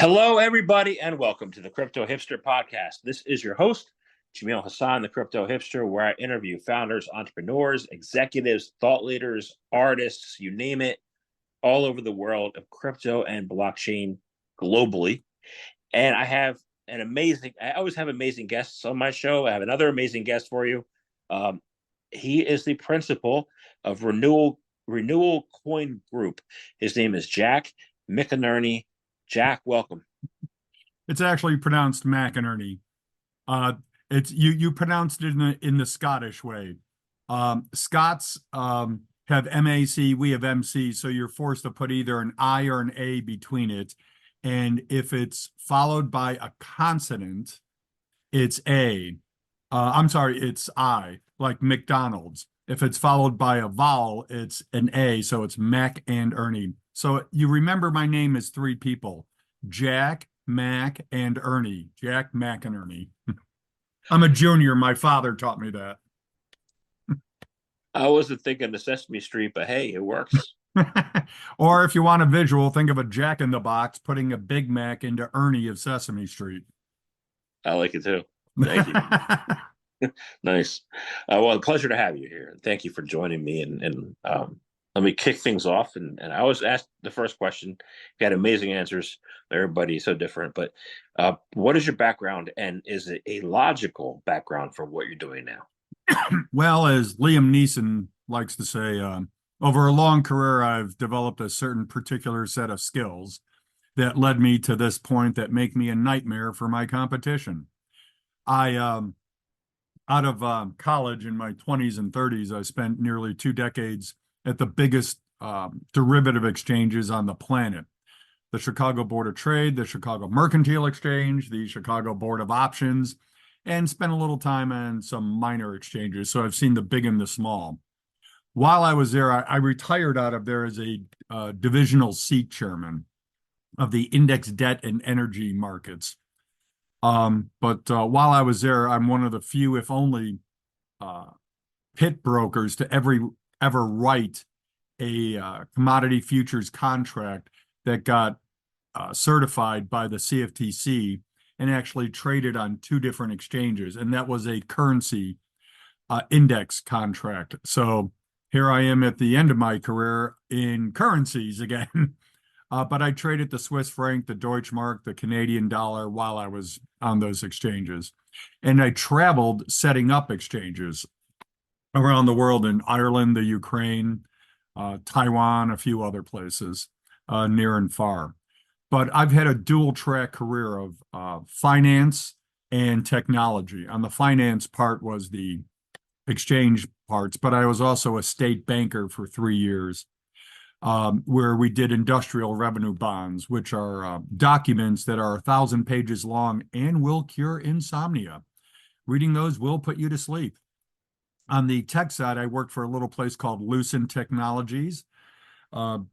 Hello, everybody, and welcome to the Crypto Hipster podcast. This is your host, Jamil Hassan, the Crypto Hipster, where I interview founders, entrepreneurs, executives, thought leaders, artists, you name it, all over the world of crypto and blockchain globally. And I always have amazing guests on my show. I have another amazing guest for you. He is the principal of Renewal Coin Group. His name is Jack McInerney. Jack, welcome. It's actually pronounced McInerney. It's you pronounced it in the Scottish way. Scots have MAC, we have MC, so you're forced to put either an I or an A between it. And if it's followed by a consonant, it's A. I'm sorry, it's I, like McDonald's. If it's followed by a vowel, it's an A, so it's Mac and Ernie. So you remember my name is three people: Jack, Mac, and Ernie. Jack, Mac, and Ernie. I'm a junior. My father taught me that. I wasn't thinking of Sesame Street, but hey, it works. Or if you want a visual, think of a Jack in the Box putting a Big Mac into Ernie of Sesame Street. I like it too. Thank you. Nice. Well, a pleasure to have you here. Thank you for joining me. And let me kick things off. And I always ask the first question. You had amazing answers. Everybody's so different. But what is your background? And is it a logical background for what you're doing now? Well, as Liam Neeson likes to say, over a long career, I've developed a certain particular set of skills that led me to this point that make me a nightmare for my competition. Out of college in my 20s and 30s, I spent nearly 2 decades at the biggest derivative exchanges on the planet: the Chicago Board of Trade, the Chicago Mercantile Exchange, the Chicago Board of Options, and spent a little time on some minor exchanges. So I've seen the big and the small. While I was there, I retired out of there as a divisional seat chairman of the index debt and energy markets. But while I was there, I'm one of the few, if only, pit brokers to ever write a commodity futures contract that got certified by the CFTC and actually traded on 2 different exchanges. And that was a currency index contract. So here I am at the end of my career in currencies again. But I traded the Swiss franc, the Deutsche Mark, the Canadian dollar while I was on those exchanges. And I traveled setting up exchanges around the world, in Ireland, the Ukraine, Taiwan, a few other places near and far. But I've had a dual track career of finance and technology. On the finance part was the exchange parts, but I was also a state banker for 3 years, where we did industrial revenue bonds, which are documents that are 1,000 pages long and will cure insomnia. Reading those will put you to sleep. On the tech side, I worked for a little place called Lucent Technologies,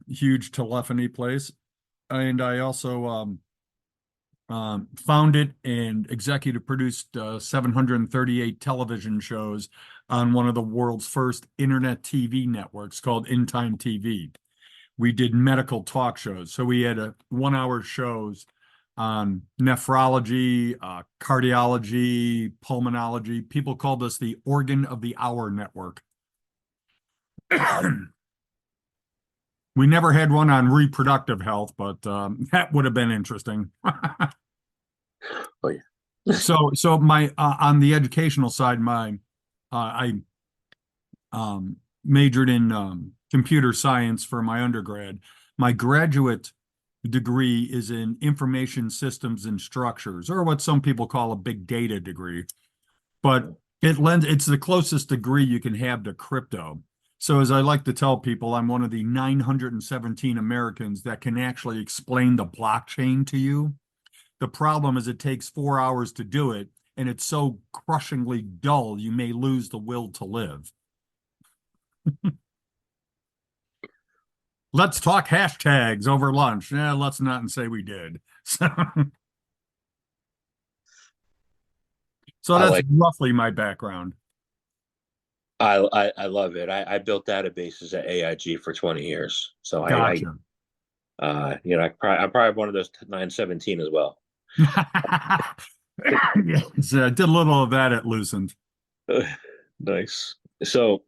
huge telephony place. And I also founded and executive produced 738 television shows on one of the world's first internet TV networks called InTimeTV. We did medical talk shows. So we had 1-hour shows on nephrology, cardiology, pulmonology. People called us the Organ of the Hour Network. We never had one on reproductive health, but that would have been interesting. Oh yeah. So my on the educational side, I majored in computer science for my undergrad. My graduate degree is in information systems and structures, or what some people call a big data degree. But it's the closest degree you can have to crypto. So as I like to tell people, I'm one of the 917 Americans that can actually explain the blockchain to you. The problem is it takes 4 hours to do it, and it's so crushingly dull, you may lose the will to live. Let's talk hashtags over lunch. Let's not say we did. So that's roughly my background. I love it. I built databases at AIG for 20 years. So Gotcha. I'm probably one of those 917 as well. Yes, I did a little of that at Lucent. Nice. So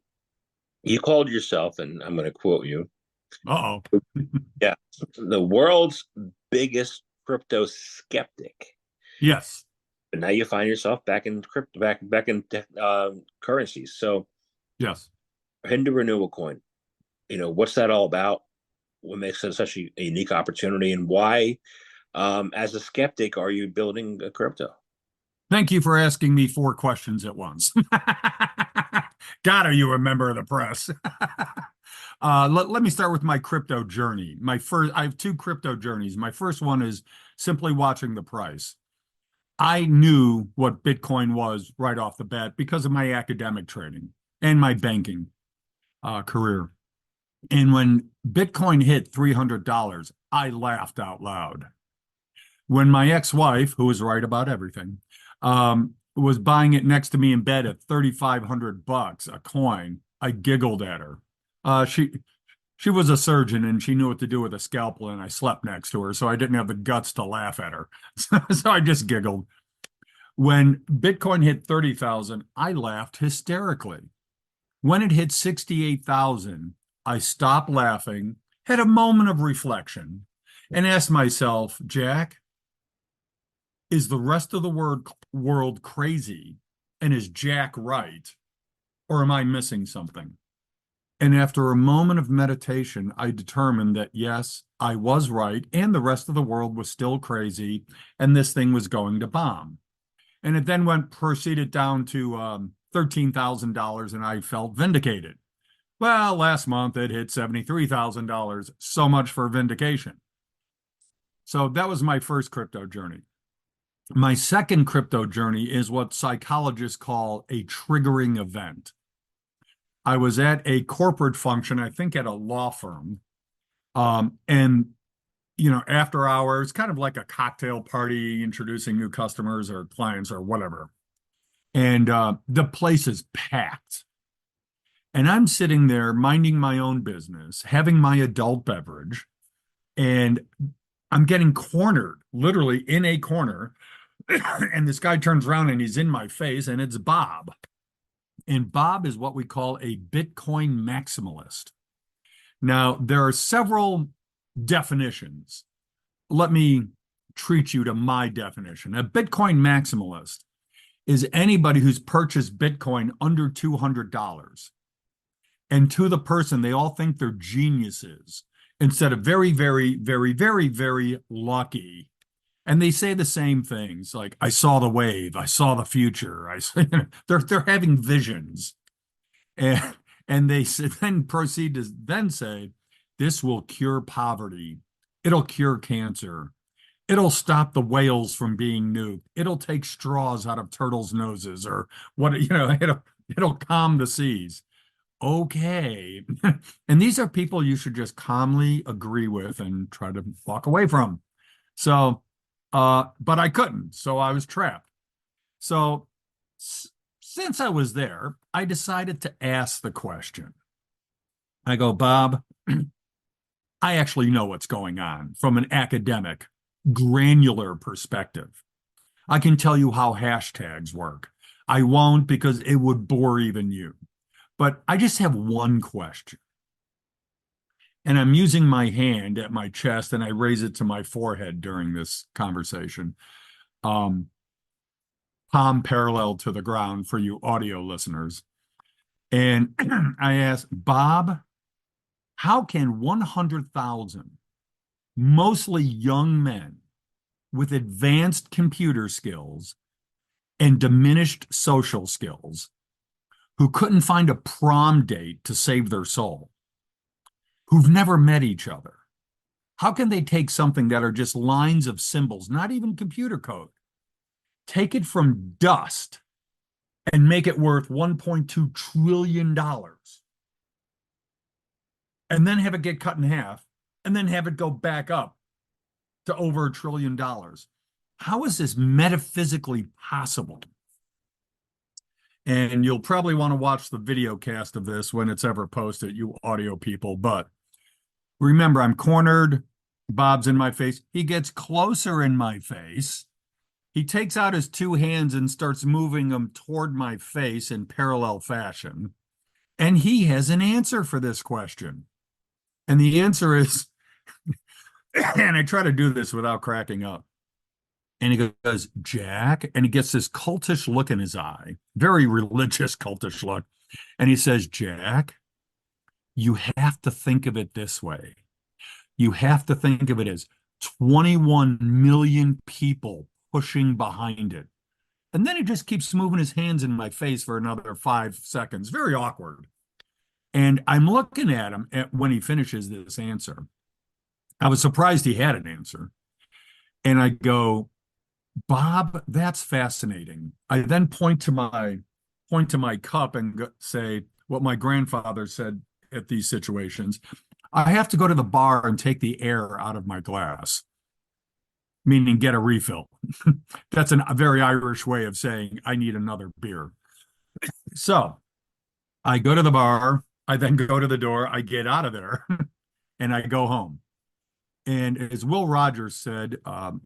you called yourself, and I'm going to quote you. Uh-oh. Yeah, the world's biggest crypto skeptic. Yes. But now you find yourself back in crypto, back in currencies. So Yes. into Renewal Coin, what's that all about? What makes it such a unique opportunity, and why, as a skeptic, are you building a crypto? Thank you for asking me four questions at once. God, are you a member of the press? Let me start with my crypto journey. I have two crypto journeys. My first one is simply watching the price. I knew what Bitcoin was right off the bat because of my academic training and my banking career. And when Bitcoin hit $300, I laughed out loud. When my ex-wife, who was right about everything, was buying it next to me in bed at 3,500 bucks a coin, I giggled at her. She was a surgeon and she knew what to do with a scalpel, and I slept next to her, so I didn't have the guts to laugh at her. So I just giggled. When Bitcoin hit 30,000, I laughed hysterically. When it hit 68,000, I stopped laughing, had a moment of reflection, and asked myself, Jack, is the rest of the world crazy? And is Jack right? Or am I missing something? And after a moment of meditation, I determined that yes, I was right, and the rest of the world was still crazy, and this thing was going to bomb. And it then proceeded down to $13,000, and I felt vindicated. Well, last month it hit $73,000. So much for vindication. So that was my first crypto journey. My second crypto journey is what psychologists call a triggering event. I was at a corporate function, I think at a law firm, and after hours, kind of like a cocktail party, introducing new customers or clients or whatever. And the place is packed. And I'm sitting there minding my own business, having my adult beverage, and I'm getting cornered, literally in a corner. And this guy turns around and he's in my face, and it's Bob. And Bob is what we call a Bitcoin maximalist. Now, there are several definitions. Let me treat you to my definition. A Bitcoin maximalist is anybody who's purchased Bitcoin under $200. And to the person, they all think they're geniuses instead of very, very, very, very, very lucky. And they say the same things like, I saw the wave, I saw the future. They're having visions. And, and they then proceed to then say, this will cure poverty. It'll cure cancer. It'll stop the whales from being nuked. It'll take straws out of turtles' noses, or what, it'll calm the seas. Okay. And these are people you should just calmly agree with and try to walk away from. So, but I couldn't. So I was trapped. So since I was there, I decided to ask the question. I go, Bob, I actually know what's going on from an academic, granular perspective. I can tell you how hashtags work. I won't because it would bore even you. But I just have one question. And I'm using my hand at my chest and I raise it to my forehead during this conversation. Palm parallel to the ground for you audio listeners. And I asked, Bob, how can 100,000 mostly young men with advanced computer skills and diminished social skills who couldn't find a prom date to save their soul, who've never met each other, how can they take something that are just lines of symbols, not even computer code, take it from dust and make it worth $1.2 trillion, and then have it get cut in half, and then have it go back up to over $1 trillion? How is this metaphysically possible? And you'll probably want to watch the video cast of this when it's ever posted, you audio people. But remember, I'm cornered. Bob's in my face. He gets closer in my face. He takes out his two hands and starts moving them toward my face in parallel fashion. And he has an answer for this question. And the answer is, and I try to do this without cracking up. And he goes, Jack, and he gets this cultish look in his eye, very religious cultish look. And he says, Jack, you have to think of it this way. You have to think of it as 21 million people pushing behind it. And then he just keeps moving his hands in my face for another 5 seconds. Very awkward. And I'm looking at him when he finishes this answer. I was surprised he had an answer. And I go, Bob, that's fascinating. I then point to my cup and say what my grandfather said at these situations. I have to go to the bar and take the air out of my glass, meaning get a refill. That's a very Irish way of saying I need another beer. So I go to the bar. I then go to the door. I get out of there and I go home. And as Will Rogers said,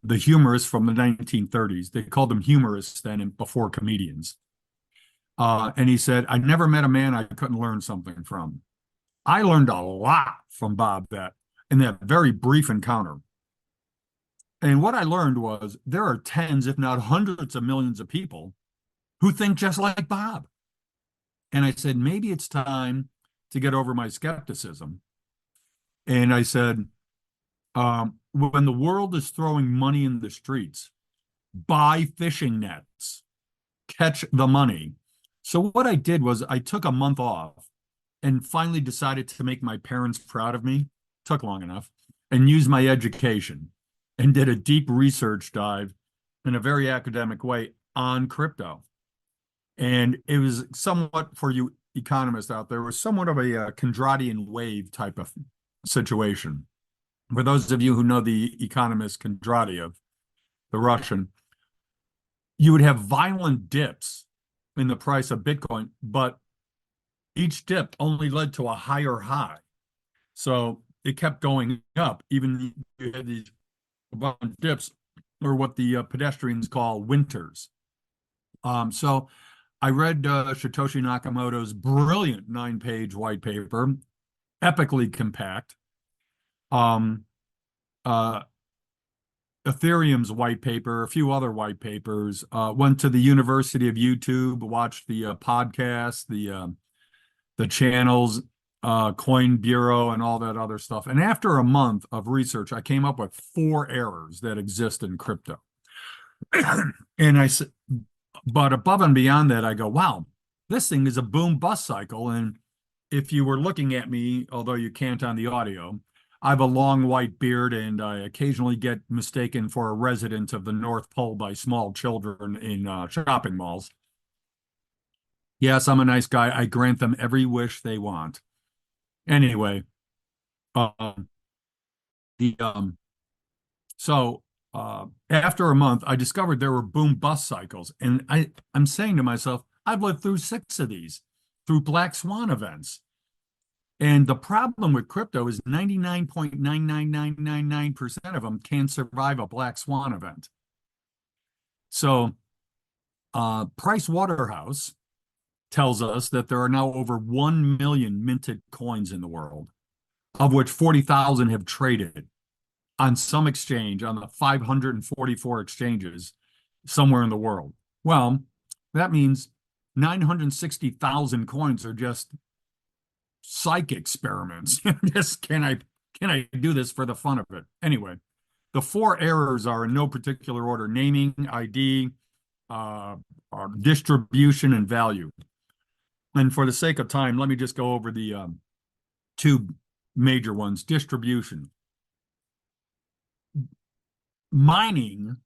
the humorists from the 1930s, they called them humorists then and before comedians. And he said, I never met a man I couldn't learn something from. I learned a lot from Bob in that very brief encounter. And what I learned was there are tens, if not hundreds of millions of people who think just like Bob. And I said, maybe it's time to get over my skepticism. And I said, when the world is throwing money in the streets, buy fishing nets, catch the money. So what I did was I took a month off and finally decided to make my parents proud of me. Took long enough, and used my education and did a deep research dive in a very academic way on crypto. And it was somewhat, for you economists out there, was somewhat of a Kondratian wave type of situation. For those of you who know the economist Kondratiev, the Russian, you would have violent dips in the price of Bitcoin, but each dip only led to a higher high. So it kept going up. Even you had these violent dips, or what the pedestrians call winters. So I read Satoshi Nakamoto's brilliant 9-page white paper, epically compact. Ethereum's white paper, a few other white papers, went to the University of YouTube, watched the podcast, the channels, Coin Bureau, and all that other stuff. And after a month of research, I came up with 4 errors that exist in crypto. And I said, but above and beyond that, I go, wow, this thing is a boom bust cycle. And if you were looking at me, although you can't on the audio, I have a long white beard and I occasionally get mistaken for a resident of the North Pole by small children in shopping malls. Yes, I'm a nice guy. I grant them every wish they want. Anyway, so after a month, I discovered there were boom bust cycles. And I'm saying to myself, I've lived through 6 of these, through black swan events. And the problem with crypto is 99.99999% of them can't survive a black swan event. So Price Waterhouse tells us that there are now over 1 million minted coins in the world, of which 40,000 have traded on some exchange, on the 544 exchanges somewhere in the world. Well, that means 960,000 coins are just psych experiments. Just can I do this for the fun of it? Anyway, the 4 errors are in no particular order: naming, ID, distribution, and value. And for the sake of time, let me just go over the 2 major ones. Distribution. Mining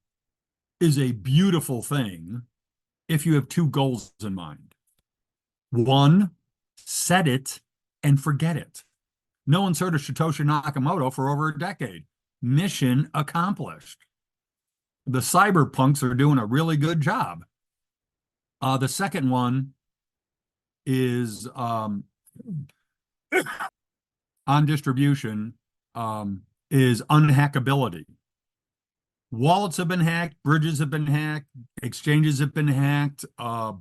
is a beautiful thing if you have 2 goals in mind. One, set it and forget it. No one's heard of Satoshi Nakamoto for over a decade. Mission accomplished. The cyberpunks are doing a really good job. The second one is on distribution. is unhackability. Wallets have been hacked, bridges have been hacked, exchanges have been hacked,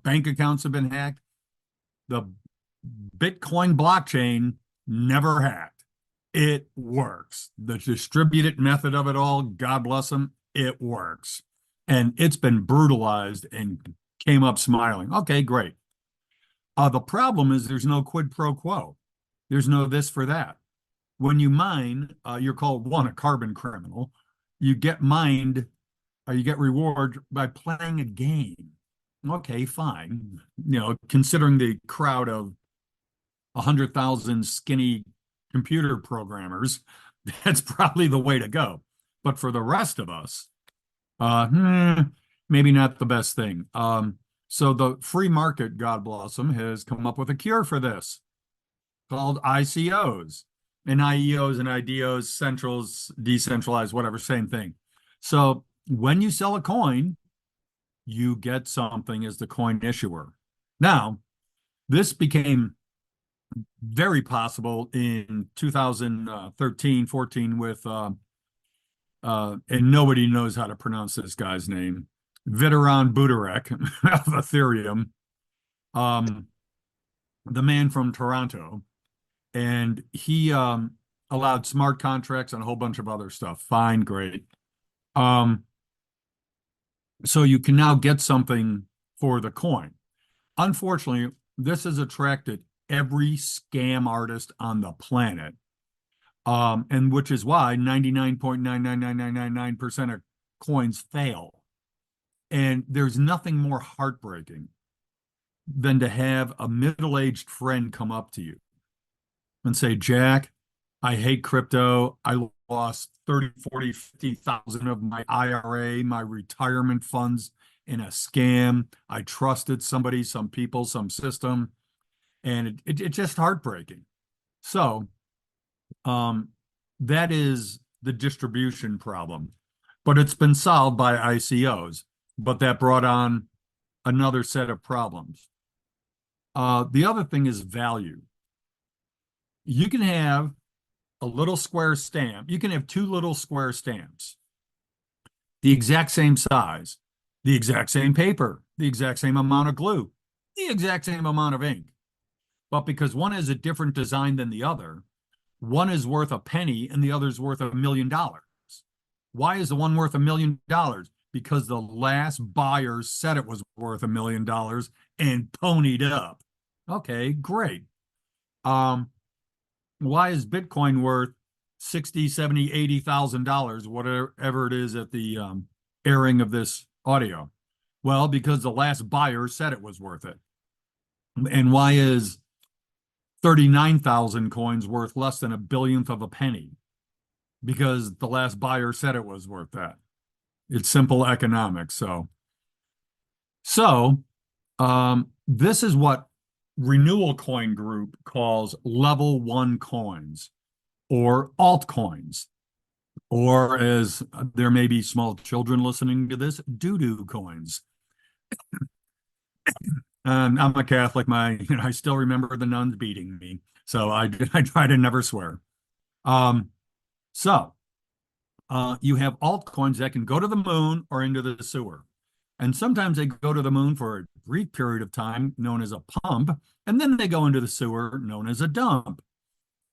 bank accounts have been hacked. The Bitcoin blockchain never hacked. It works. The distributed method of it all, God bless them, it works. And it's been brutalized and came up smiling. Okay, great. The problem is there's no quid pro quo. There's no this for that. When you mine, you're called a carbon criminal. You get mined, you get reward by playing a game. Okay, fine. Considering the crowd of 100,000 skinny computer programmers, that's probably the way to go. But for the rest of us, maybe not the best thing. So the free market, God bless them, has come up with a cure for this called ICOs. And IEOs and IDOs, centrals, decentralized, whatever, same thing. So when you sell a coin, you get something as the coin issuer. Now, this became very possible in 2013, 14 with, and nobody knows how to pronounce this guy's name, Vitoran Buterin of Ethereum, the man from Toronto. And he allowed smart contracts and a whole bunch of other stuff. Fine, great. So you can now get something for the coin. Unfortunately, this has attracted every scam artist on the planet, and which is why 99.99999% of coins fail. And there's nothing more heartbreaking than to have a middle-aged friend come up to you and say, Jack, I hate crypto. I lost 30, 40, 50,000 of my IRA, my retirement funds in a scam. I trusted somebody, some people, some system, and it's just heartbreaking. So that is the distribution problem, but it's been solved by ICOs, but that brought on another set of problems. The other thing is value. You can have a little square stamp. You can have two little square stamps, the exact same size, the exact same paper, the exact same amount of glue, the exact same amount of ink. But because one has a different design than the other, one is worth a penny and the other is worth $1 million. Why is the one worth $1 million? Because the last buyer said it was worth $1 million and ponied up. Okay, great. Why is Bitcoin worth $60,000, $70,000, $80,000, whatever it is at the airing of this audio? Well, because the last buyer said it was worth it. And why is 39,000 coins worth less than a billionth of a penny? Because the last buyer said it was worth that. It's simple economics. So this is what Renewal Coin Group calls level 1 coins, or altcoins, or as there may be small children listening to this, doo-doo coins. I'm a Catholic. I still remember the nuns beating me, so I try to never swear. So you have altcoins that can go to the moon or into the sewer. And sometimes they go to the moon for a brief period of time, known as a pump, and then they go into the sewer, known as a dump.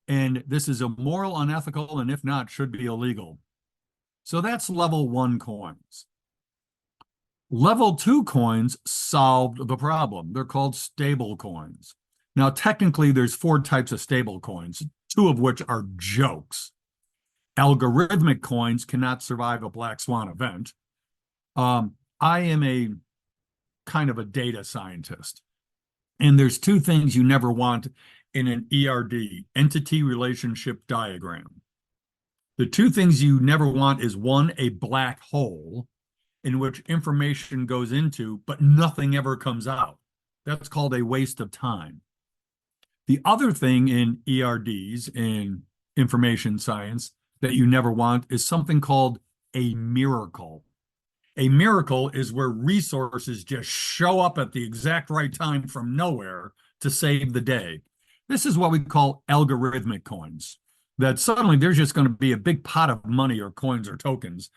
And this is immoral, unethical, and if not, should be illegal. So that's level 1 coins. Level 2 coins solved the problem. They're called stable coins. Now, technically, there's 4 types of stable coins, 2 of which are jokes. Algorithmic coins cannot survive a black swan event. I am a kind of a data scientist, and there's 2 things you never want in an ERD, entity relationship diagram. The 2 things you never want is 1, a black hole in which information goes into, but nothing ever comes out. That's called a waste of time. The other thing in ERDs, in information science, that you never want is something called a miracle. A miracle is where resources just show up at the exact right time from nowhere to save the day. This is what we call algorithmic coins. that suddenly there's just going to be a big pot of money or coins or tokens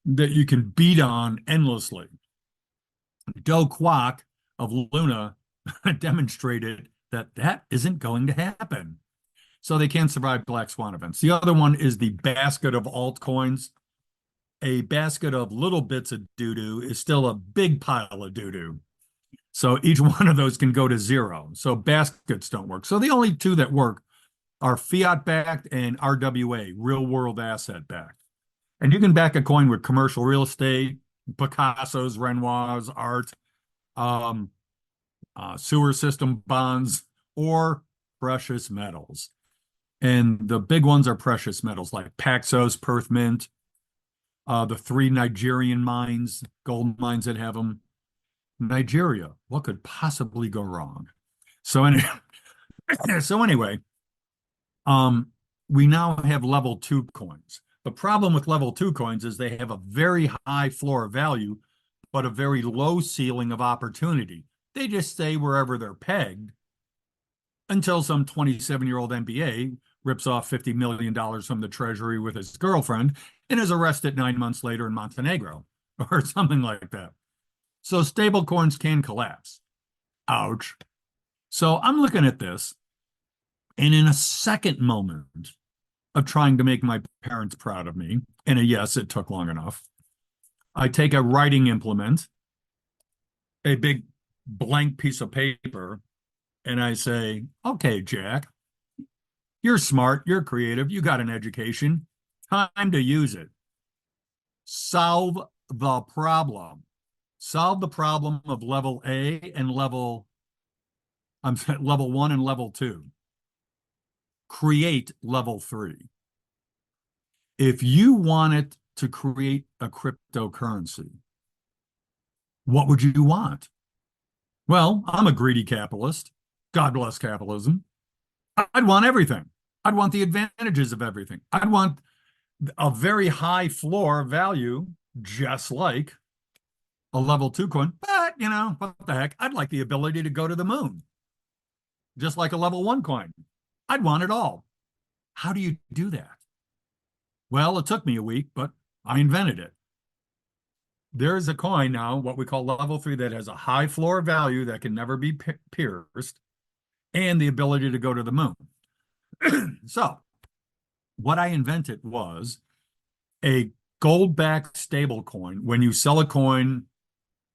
that you can beat on endlessly. Do Kwok of Luna demonstrated that that isn't going to happen. So they can't survive black swan events. The other one is the basket of altcoins. A basket of little bits of doo-doo is still a big pile of doo-doo. So each one of those can go to zero. So baskets don't work. So the only two that work are fiat backed and RWA, real world asset backed. And you can back a coin with commercial real estate, Picasso's, Renoir's, art, um, sewer system bonds, or precious metals. And the big ones are precious metals like Paxos, Perth Mint, the three Nigerian mines, gold mines that have them. Nigeria, what could possibly go wrong? So anyway, so anyway, we now have level 2 coins. The problem with level 2 coins is they have a very high floor of value, but a very low ceiling of opportunity. They just stay wherever they're pegged until some 27-year-old MBA rips off $50 million from the treasury with his girlfriend and is arrested 9 months later in Montenegro or something like that. So stable coins can collapse. Ouch. So I'm looking at this, and in a second moment of trying to make my parents proud of me, and yes, it took long enough, I take a writing implement, a big blank piece of paper, and I say, okay, Jack, you're smart, you're creative, you got an education, time to use it. Solve the problem. Solve the problem of level A and level 1 and level 2. Create level 3. If you wanted to create a cryptocurrency, what would you want? Well, I'm a greedy capitalist. God bless capitalism. I'd want everything. I'd want the advantages of everything. I'd want a very high floor value, just like a level 2 coin. But, what the heck? I'd like the ability to go to the moon, just like a level 1 coin. I'd want it all. How do you do that? Well, it took me a week, but I invented it. There's a coin now, what we call level 3, that has a high floor value that can never be pierced and the ability to go to the moon. So what I invented was a gold-backed stable coin. When you sell a coin,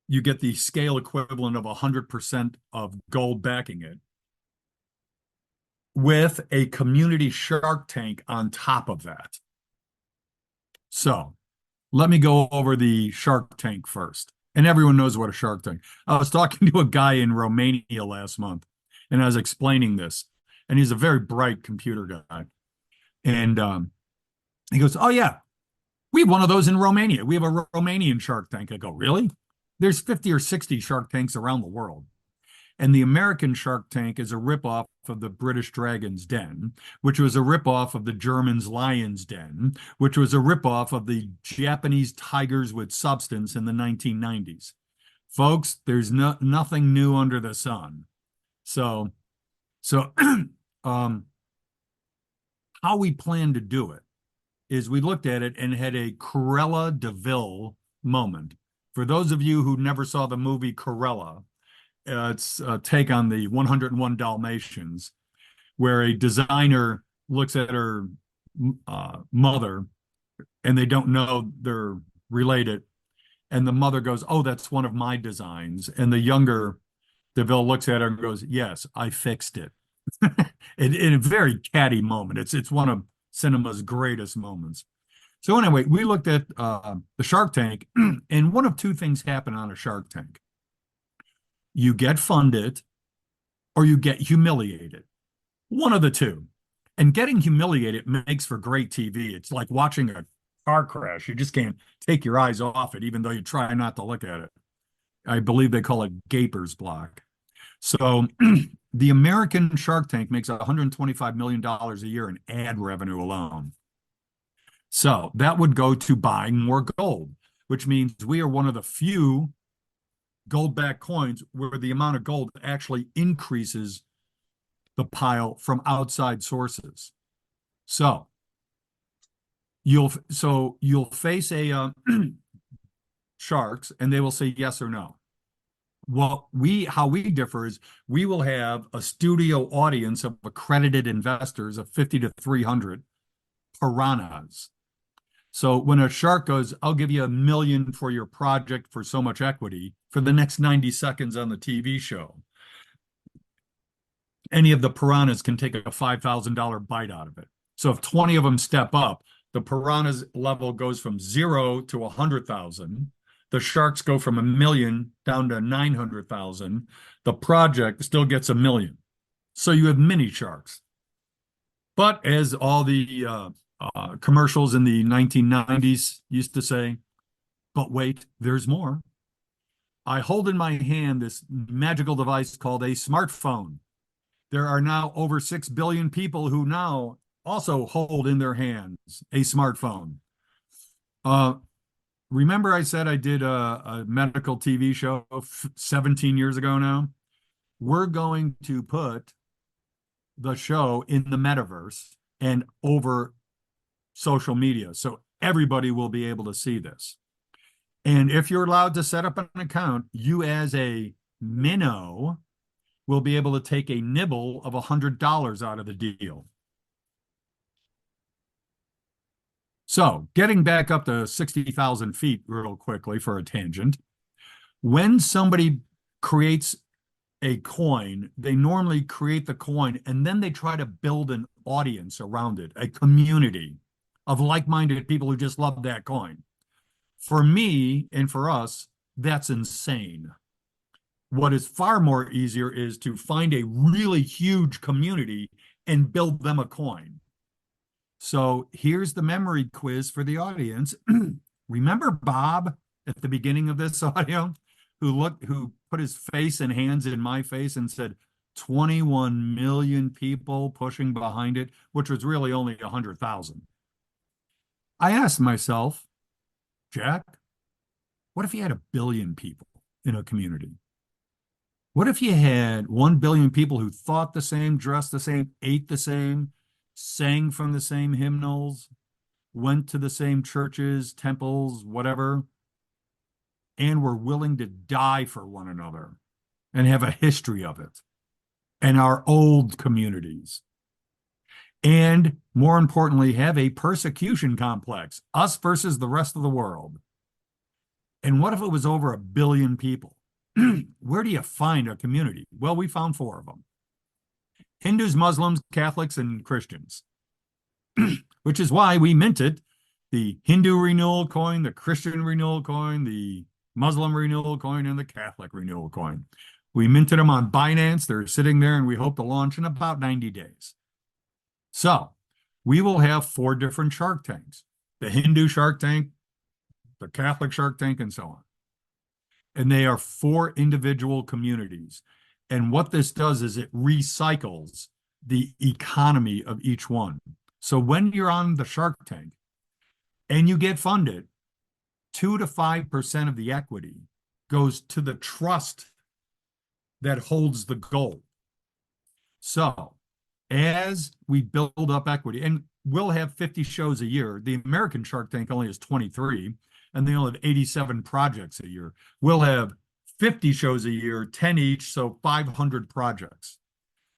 you get the scale equivalent of 100% of gold backing it, with a community Shark Tank on top of that. So let me go over the Shark Tank first. And everyone knows what a Shark Tank. I was talking to a guy in Romania last month, and I was explaining this. And he's a very bright computer guy. And he goes, oh, yeah, we have one of those in Romania. We have a Romanian Shark Tank. I go, really? There's 50 or 60 Shark Tanks around the world. And the American Shark Tank is a ripoff of the British Dragon's Den, which was a ripoff of the Germans' Lion's Den, which was a ripoff of the Japanese Tigers with Substance in the 1990s. Folks, there's nothing new under the sun. So how we plan to do it is we looked at it and had a Cruella de Vil moment. For those of you who never saw the movie Cruella, it's a take on the 101 Dalmatians, where a designer looks at her mother and they don't know they're related. And the mother goes, oh, that's one of my designs. And the younger DeVille looks at her and goes, yes, I fixed it. in a very catty moment. It's one of cinema's greatest moments. So anyway, we looked at the Shark Tank, and one of two things happen on a Shark Tank. You get funded or you get humiliated. One of the two. And getting humiliated makes for great TV. It's like watching a car crash. You just can't take your eyes off it, even though you try not to look at it. I believe they call it Gaper's block. So the American Shark Tank makes $125 million a year in ad revenue alone. So that would go to buying more gold, which means we are one of the few gold-backed coins where the amount of gold actually increases the pile from outside sources. So you'll face a sharks, and they will say yes or no. Well, how we differ is we will have a studio audience of accredited investors of 50 to 300 piranhas. So when a shark goes, I'll give you $1 million for your project for so much equity for the next 90 seconds on the TV show, any of the piranhas can take a $5,000 bite out of it. So if 20 of them step up, the piranhas level goes from 0 to 100,000. The sharks go from 1 million down to 900,000. The project still gets 1 million. So you have mini sharks. But as all the commercials in the 1990s used to say, but wait, there's more. I hold in my hand this magical device called a smartphone. There are now over 6 billion people who now also hold in their hands a smartphone. Remember I said I did a medical TV show 17 years ago now? We're going to put the show in the metaverse and over social media. So everybody will be able to see this. And if you're allowed to set up an account, you as a minnow will be able to take a nibble of $100 out of the deal. So getting back up to 60,000 feet real quickly for a tangent, when somebody creates a coin, they normally create the coin and then they try to build an audience around it, a community of like-minded people who just love that coin. For me and for us, that's insane. What is far more easier is to find a really huge community and build them a coin. So here's the memory quiz for the audience. Remember Bob at the beginning of this audio, who put his face and hands in my face and said 21 million people pushing behind it, which was really only 100,000. I asked myself, Jack, what if you had 1 billion people in a community? What if you had 1 billion people who thought the same, dressed the same, ate the same, sang from the same hymnals, went to the same churches, temples, whatever, and were willing to die for one another and have a history of it, and our old communities? And more importantly, have a persecution complex, us versus the rest of the world. And what if it was over 1 billion people? Where do you find a community? Well, we found 4 of them. Hindus, Muslims, Catholics, and Christians, which is why we minted the Hindu renewal coin, the Christian renewal coin, the Muslim renewal coin, and the Catholic renewal coin. We minted them on Binance. They're sitting there, and we hope to launch in about 90 days. So we will have 4 different Shark Tanks, the Hindu Shark Tank, the Catholic Shark Tank, and so on. And they are 4 individual communities. And what this does is it recycles the economy of each one. So when you're on the Shark Tank and you get funded, 2 to 5% of the equity goes to the trust that holds the gold. So as we build up equity, and we'll have 50 shows a year. The American Shark Tank only has 23, and they only have 87 projects a year. We'll have 50 shows a year, 10 each, so 500 projects.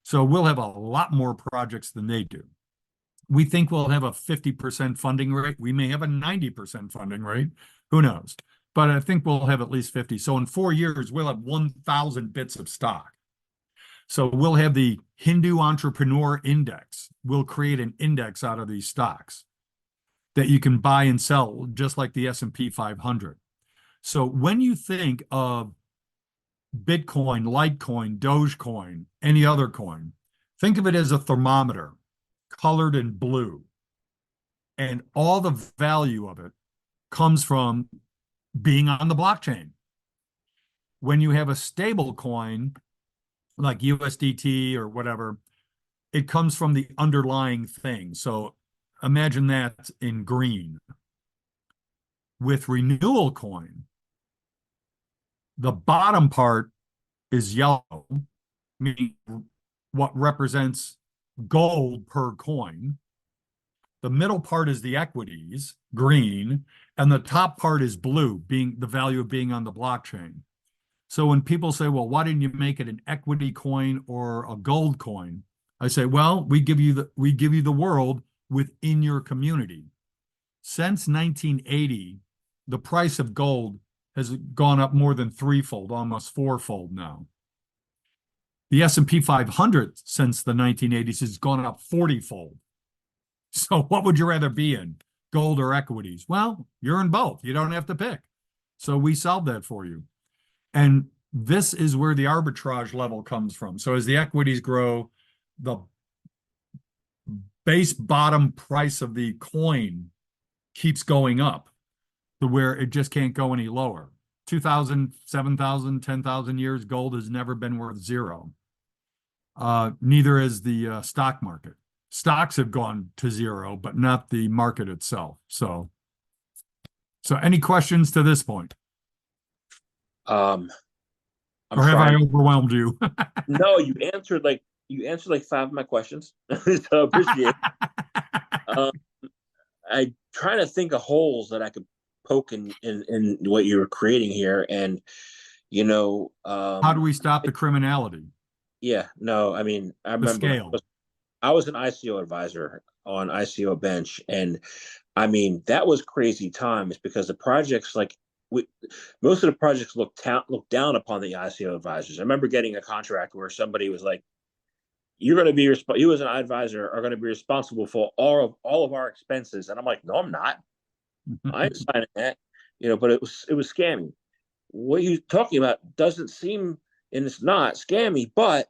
So we'll have a lot more projects than they do. We think we'll have a 50% funding rate. We may have a 90% funding rate. Who knows? But I think we'll have at least 50. So in 4 years, we'll have 1,000 bits of stock. So we'll have the Hindu Entrepreneur Index. We'll create an index out of these stocks that you can buy and sell, just like the S&P 500. So when you think of Bitcoin, Litecoin, Dogecoin, any other coin, think of it as a thermometer colored in blue. And all the value of it comes from being on the blockchain. When you have a stable coin, like USDT or whatever, it comes from the underlying thing. So imagine that in green. With Renewal Coin, the bottom part is yellow, meaning what represents gold per coin. The middle part is the equities, green, and the top part is blue, being the value of being on the blockchain. So when people say, well, why didn't you make it an equity coin or a gold coin? I say, well, we give you the world within your community. Since 1980, the price of gold has gone up more than threefold, almost fourfold now. The S&P 500 since the 1980s has gone up 40-fold. So what would you rather be in, gold or equities? Well, you're in both. You don't have to pick. So we solved that for you. And this is where the arbitrage level comes from. So as the equities grow, the base bottom price of the coin keeps going up to where it just can't go any lower. 2,000, 7,000, 10,000 years, gold has never been worth zero. Neither is the stock market. Stocks have gone to zero, but not the market itself. So any questions to this point? Or have I overwhelmed you? No, you answered like 5 of my questions. So appreciate it. I trying to think of holes that I could poke in what you were creating here, and how do we stop the criminality? Yeah, no, I mean, I remember I was an ICO advisor on ICO bench, and I mean that was crazy times because the projects most of the projects look down upon the ICO advisors. I remember getting a contract where somebody was like, "You're going to be you as an advisor are going to be responsible for all of our expenses," and I'm like, "No, I'm not. I ain't signing that." But it was scammy. What you're talking about doesn't seem, and it's not scammy, but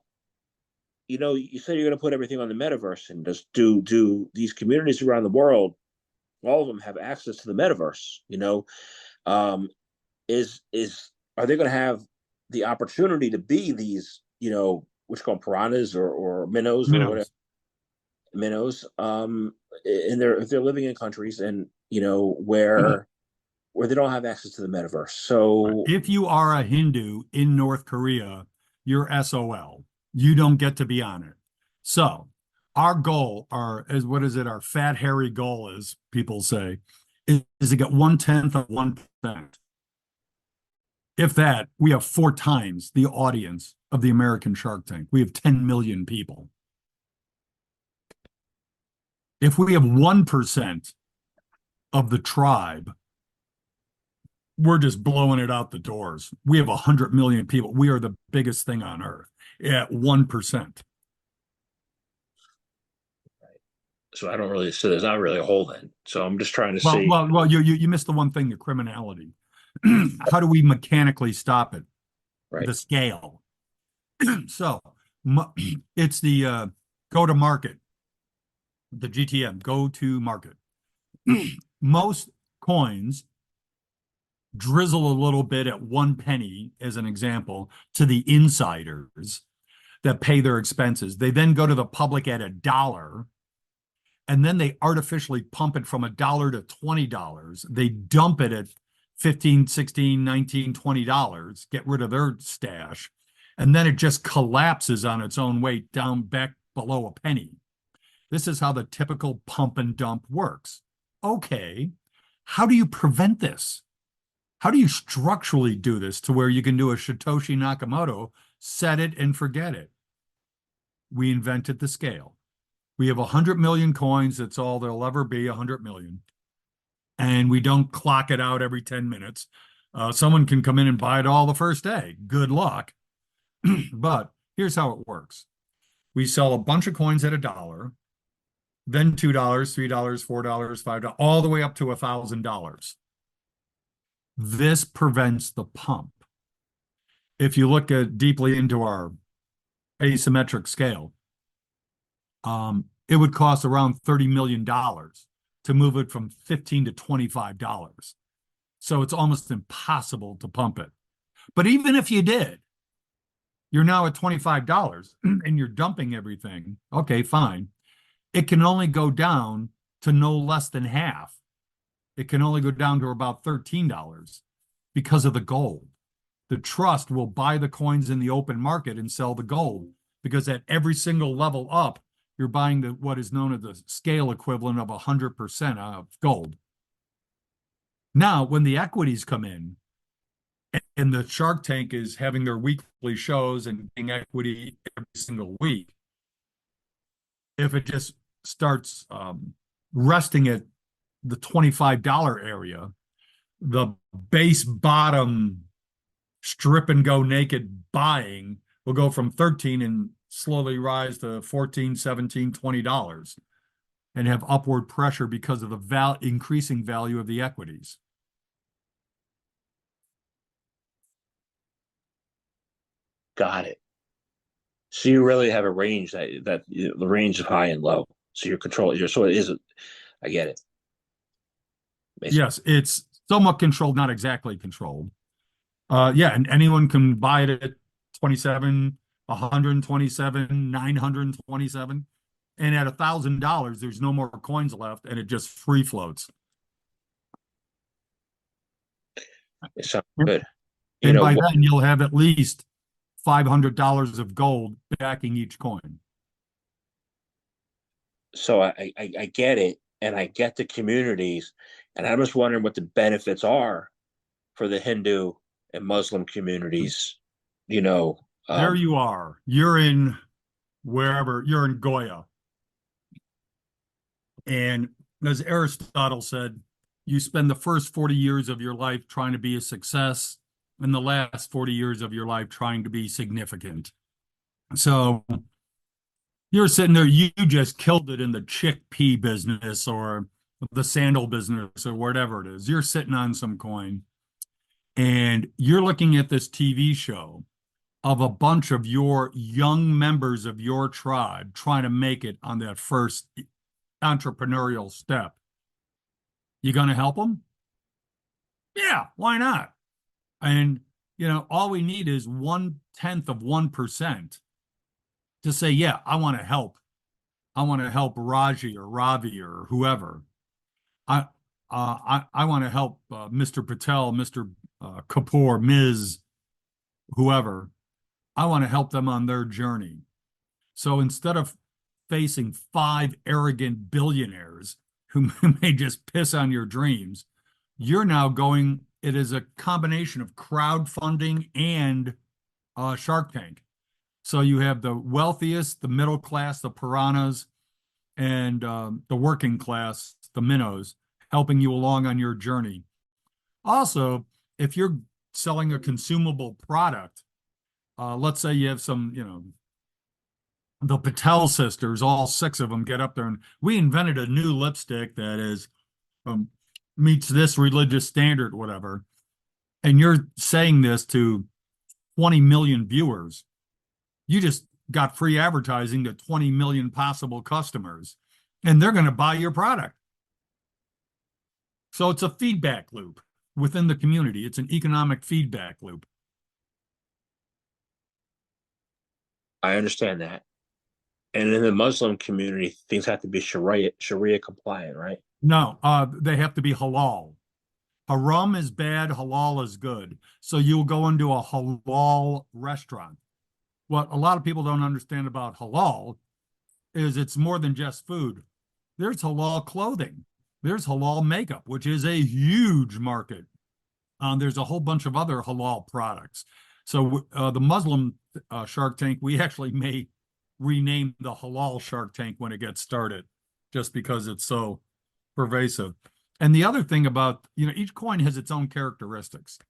you said you're going to put everything on the metaverse, and just do these communities around the world, all of them have access to the metaverse. Are they going to have the opportunity to be these, which called piranhas or minnows or whatever, minnows, and if they're living in countries and where they don't have access to the metaverse. So if you are a Hindu in North Korea, you're SOL. You don't get to be on it. So our goal, our fat, hairy goal, as people say, is to get 1/10 of 1%. If that, we have 4 times the audience of the American Shark Tank. We have 10 million people. If we have 1% of the tribe, we're just blowing it out the doors. We have 100 million people. We are the biggest thing on earth at 1%. So I don't really, so there's not really a hole then. So I'm just trying to see. Well, you missed the one thing, the criminality. How do we mechanically stop it? Right. The scale. So it's the go to market, the GTM, go to market. Most coins drizzle a little bit at 1 penny, as an example, to the insiders that pay their expenses. They then go to the public at $1, and then they artificially pump it from $1 to $20. They dump it at $15, $16, $19, $20, get rid of their stash, and then it just collapses on its own weight down back below a penny. This is how the typical pump and dump works. Okay, how do you prevent this? How do you structurally do this to where you can do a Satoshi Nakamoto, set it and forget it? We invented the scale. We have 100 million coins. That's all there'll ever be, 100 million. And we don't clock it out every 10 minutes. Someone can come in and buy it all the first day. Good luck. But here's how it works. We sell a bunch of coins at $1, then $2, $3, $4, $5, all the way up to $1,000. This prevents the pump. If you look deeply into our asymmetric scale, it would cost around $30 million to move it from $15 to $25. So it's almost impossible to pump it. But even if you did, you're now at $25 and you're dumping everything. Okay, fine. It can only go down to no less than half. It can only go down to about $13 because of the gold. The trust will buy the coins in the open market and sell the gold, because at every single level up, you're buying what is known as the scale equivalent of 100% of gold. Now, when the equities come in, and the Shark Tank is having their weekly shows and getting equity every single week, if it just starts resting at the $25 area, the base bottom strip and go naked buying will go from 13 and slowly rise to 14, 17, $20 and have upward pressure because of the increasing value of the equities. Got it. So you really have a range that the range of high and low. So you're controlling. So it is. I get it. Basically. Yes, it's somewhat controlled, not exactly controlled. Yeah, and anyone can buy it at 27, 127, 927. And at $1,000, there's no more coins left, and it just free floats. It sounds good. And by then, you'll have at least $500 of gold backing each coin. So I get it, and I get the communities, and I'm just wondering what the benefits are for the Hindu and Muslim communities. There you are. You're in wherever, you're in Goya. And as Aristotle said, you spend the first 40 years of your life trying to be a success, and the last 40 years of your life trying to be significant. So you're sitting there, you just killed it in the chickpea business or the sandal business or whatever it is. You're sitting on some coin and you're looking at this TV show of a bunch of your young members of your tribe trying to make it on that first entrepreneurial step. You going to help them? Yeah, why not? And, all we need is 0.1% to say, yeah, I want to help. I want to help Raji or Ravi or whoever. I want to help Mr. Patel, Mr. Kapoor, Ms. whoever. I want to help them on their journey. So instead of facing 5 arrogant billionaires who may just piss on your dreams, you're now going, it is a combination of crowdfunding and Shark Tank. So you have the wealthiest, the middle class, the piranhas, and the working class, the minnows, helping you along on your journey. Also, if you're selling a consumable product, let's say you have some, the Patel sisters, all 6 of them get up there and we invented a new lipstick that is meets this religious standard, whatever. And you're saying this to 20 million viewers. You just got free advertising to 20 million possible customers, and they're going to buy your product. So it's a feedback loop within the community. It's an economic feedback loop. I understand that. And in the Muslim community, things have to be Sharia compliant, right? No, they have to be halal. Haram is bad, halal is good. So you'll go into a halal restaurant. What a lot of people don't understand about halal is it's more than just food. There's halal clothing. There's halal makeup, which is a huge market. There's a whole bunch of other halal products. So the Muslim Shark Tank, we actually may rename the halal Shark Tank when it gets started, just because it's so pervasive. And the other thing about, each coin has its own characteristics.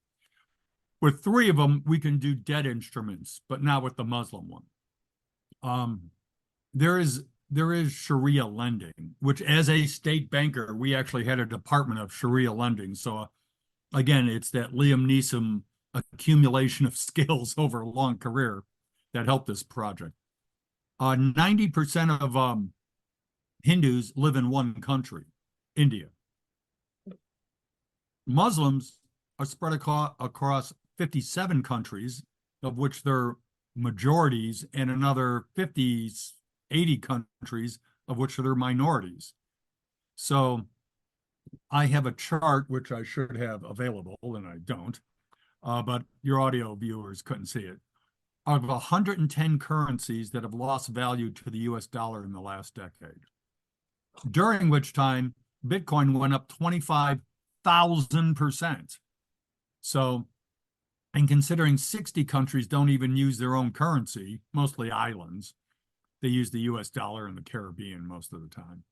With 3 of them, we can do debt instruments, but not with the Muslim one. There is Sharia lending, which as a state banker, we actually had a department of Sharia lending. So again, it's that Liam Neeson accumulation of skills over a long career that helped this project. 90% of Hindus live in one country, India. Muslims are spread across 57 countries, of which they're majorities, and another 50, 80 countries, of which they're minorities. So I have a chart, which I should have available, and I don't, but your audio viewers couldn't see it. of 110 currencies that have lost value to the US dollar in the last decade, during which time Bitcoin went up 25,000%. So, and considering 60 countries don't even use their own currency, mostly islands, they use the US dollar in the Caribbean most of the time.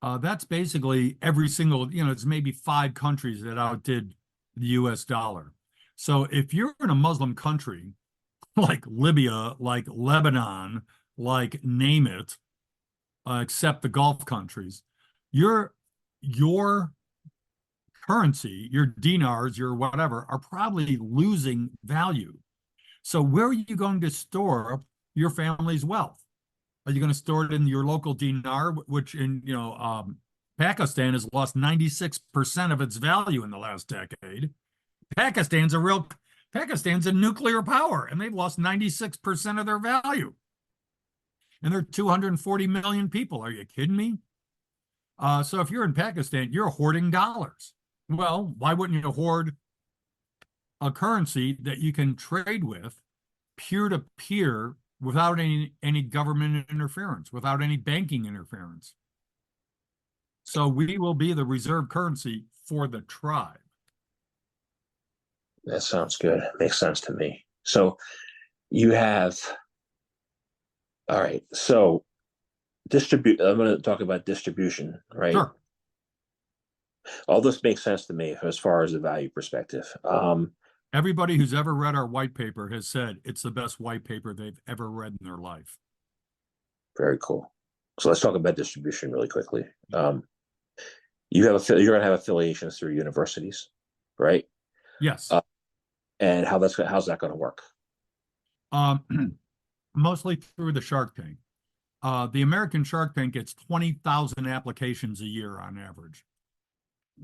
That's basically every single, it's maybe 5 countries that outdid the US dollar. So if you're in a Muslim country like Libya, like Lebanon, like name it, except the Gulf countries, your currency, your dinars, your whatever, are probably losing value. So where are you going to store your family's wealth? Are you going to store it in your local dinar, which in Pakistan has lost 96% of its value in the last decade? Pakistan's a nuclear power, and they've lost 96% of their value. And they're 240 million people. Are you kidding me? So if you're in Pakistan, you're hoarding dollars. Well, why wouldn't you hoard a currency that you can trade with peer to peer without any government interference, without any banking interference? So we will be the reserve currency for the tribe. That sounds good. Makes sense to me. So you have, all right. So I'm going to talk about distribution, right? Sure. All this makes sense to me as far as the value perspective. Everybody who's ever read our white paper has said it's the best white paper they've ever read in their life. Very cool. So let's talk about distribution really quickly. You're going to have affiliations through universities, right? Yes. And how's that going to work? Mostly through the Shark Tank. The American Shark Tank gets 20,000 applications a year on average.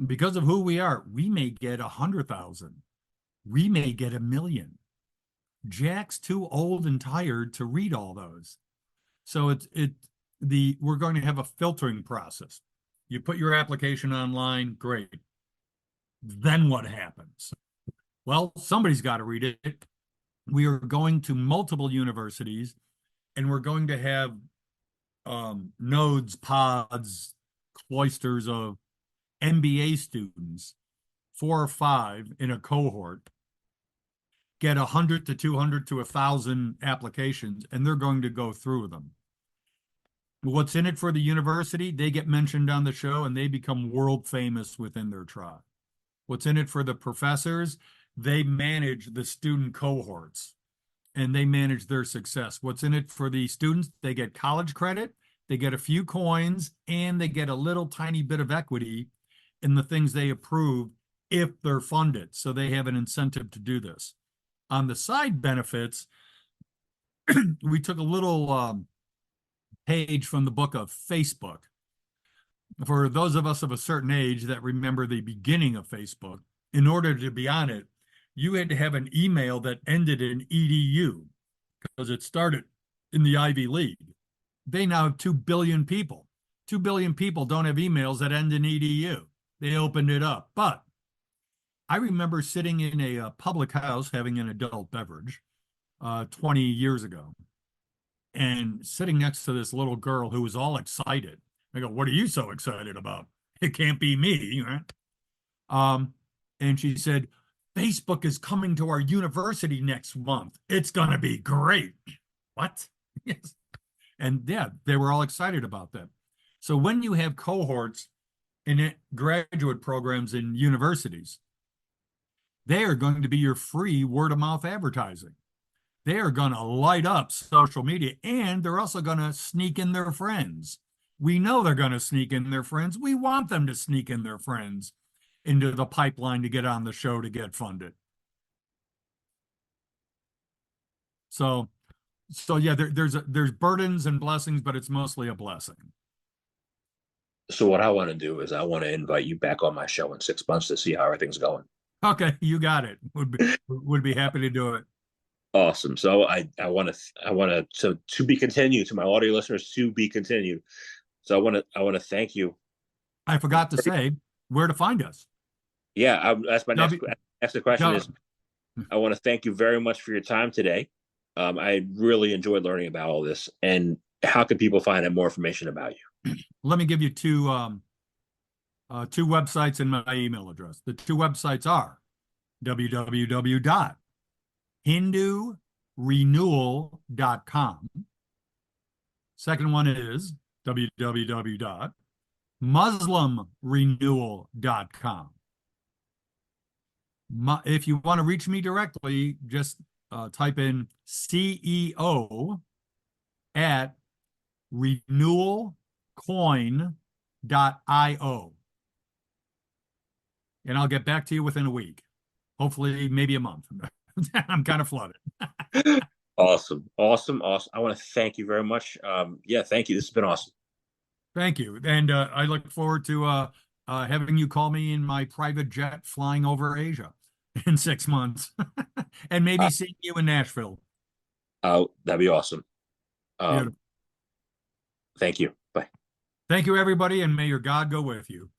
Because of who we are, we may get 100,000. We may get 1 million. Jack's too old and tired to read all those. So we're going to have a filtering process. You put your application online, great. Then what happens? Well, somebody's got to read it. We are going to multiple universities, and we're going to have nodes, pods, cloisters of MBA students, 4 or 5 in a cohort, get 100 to 200 to 1,000 applications, and they're going to go through them. What's in it for the university? They get mentioned on the show, and they become world famous within their tribe. What's in it for the professors? They manage the student cohorts, and they manage their success. What's in it for the students? They get college credit, they get a few coins, and they get a little tiny bit of equity in the things they approve if they're funded. So they have an incentive to do this. On the side benefits, we took a little page from the book of Facebook. For those of us of a certain age that remember the beginning of Facebook, in order to be on it, you had to have an email that ended in edu because it started in the Ivy League. They now have 2 billion people. 2 billion people don't have emails that end in edu. They opened it up. But I remember sitting in a public house having an adult beverage 20 years ago and sitting next to this little girl who was all excited. I go, "What are you so excited about? It can't be me," right? And she said, "Facebook is coming to our university next month. It's going to be great." What? Yes. And yeah, they were all excited about that. So when you have cohorts in graduate programs in universities, they are going to be your free word of mouth advertising. They are going to light up social media, and they're also going to sneak in their friends. We know they're going to sneak in their friends. We want them to sneak in their friends into the pipeline to get on the show to get funded. So yeah, there's burdens and blessings, but it's mostly a blessing. So what I want to do is I want to invite you back on my show in 6 months to see how everything's going. Okay, you got it. Would be happy to do it. Awesome. So I want to so to be continued, to my audio listeners, to be continued. So I want to thank you. I forgot to say where to find us. Yeah, that's my next question is I want to thank you very much for your time today. I really enjoyed learning about all this. And how can people find out more information about you? Let me give you two websites and my email address. The two websites are www.hindurenewal.com. Second one is www.muslimrenewal.com. If you want to reach me directly, just type in CEO at renewalcoin.io. And I'll get back to you within a week. Hopefully, maybe a month. I'm kind of flooded. Awesome. Awesome. Awesome. I want to thank you very much. Yeah, thank you. This has been awesome. Thank you. And I look forward to having you call me in my private jet flying over Asia in 6 months and maybe seeing you in Nashville. That'd be awesome. Beautiful. Thank you. Bye. Thank you, everybody, and may your God go with you.